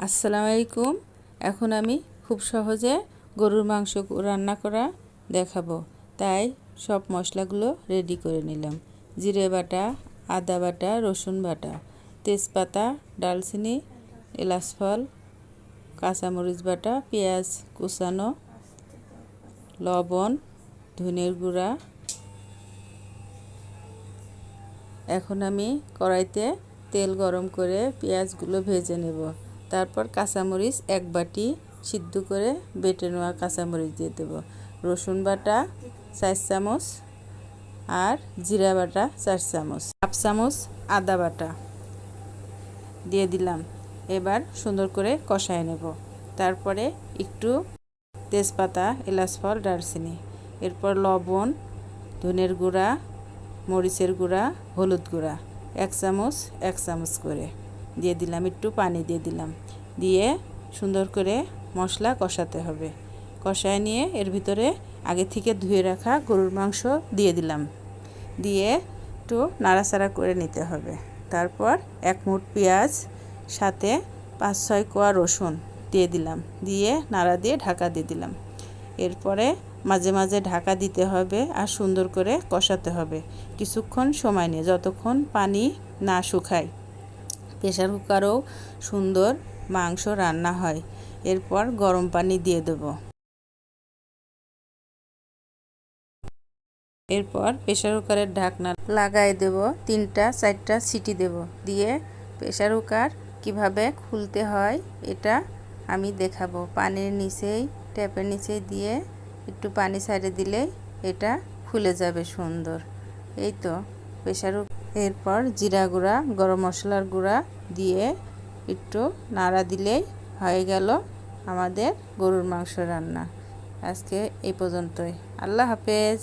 আসসালামু আলাইকুম। এখন আমি খুব সহজে গরুর মাংস রান্না করা দেখাবো, তাই সব মশলাগুলো রেডি করে নিলাম। জিরে বাটা, আদা বাটা, রসুন বাটা, তেজপাতা, ডালচিনি, এলাচ ফল, কাঁচামরিচ বাটা, পেঁয়াজ কুচানো, লবণ, ধনের গুঁড়া। এখন আমি কড়াইতে তেল গরম করে পেঁয়াজগুলো ভেজে নেব। তারপর কাঁচামরিচ এক বাটি সিদ্ধ করে বেটে নেওয়া কাঁচামরিচ দিয়ে দেবো। রসুন বাটা 4 চামচ আর জিরা বাটা 4 চামচ, হাফ চামচ আদা বাটা দিয়ে দিলাম। এবার সুন্দর করে কষায় নেব। তারপরে একটু তেজপাতা, এলাচ ফল, দারচিনি, এরপর লবণ, ধনের গুঁড়া, মরিচের গুঁড়া, হলুদ গুঁড়া 1 চামচ করে দিয়ে দিলাম। একটু পানি দিয়ে দিলাম, দিয়ে সুন্দর করে মশলা কষাতে হবে। কষায় নিয়ে এর ভিতরে আগে থেকে ধুয়ে রাখা গরুর মাংস দিয়ে দিলাম, দিয়ে একটু নাড়াচাড়া করে নিতে হবে। তারপর 1 মুঠ পেঁয়াজ সাথে 5-6 কোয়া রসুন দিয়ে দিলাম, দিয়ে নাড়া দিয়ে ঢাকা দিয়ে দিলাম। এরপরে মাঝে মাঝে ঢাকা দিতে হবে আর সুন্দর করে কষাতে হবে কিছুক্ষণ সময় নিয়ে, যতক্ষণ পানি না শুকায়। প্রেসার কুকারেও সুন্দর মাংস রান্না হয়। এরপর গরম পানি দিয়ে দেব। এরপর প্রেসার কুকারের ঢাকনা লাগাই দেব, 3-4টা সিটি দেব। দিয়ে প্রেসার কুকার কিভাবে খুলতে হয় এটা আমি দেখাবো। পানির নিচেই, ট্যাপের নিচেই দিয়ে একটু পানি ছাড়ে দিলেই এটা খুলে যাবে সুন্দর। এই তো প্রেসার। এরপর জিরা গুঁড়া, গরম মশলার গুঁড়া দিয়ে একটু নাড়া দিলেই হয়ে গেল আমাদের গরুর মাংস রান্না। আজকে এই পর্যন্তই। আল্লাহ হাফেজ।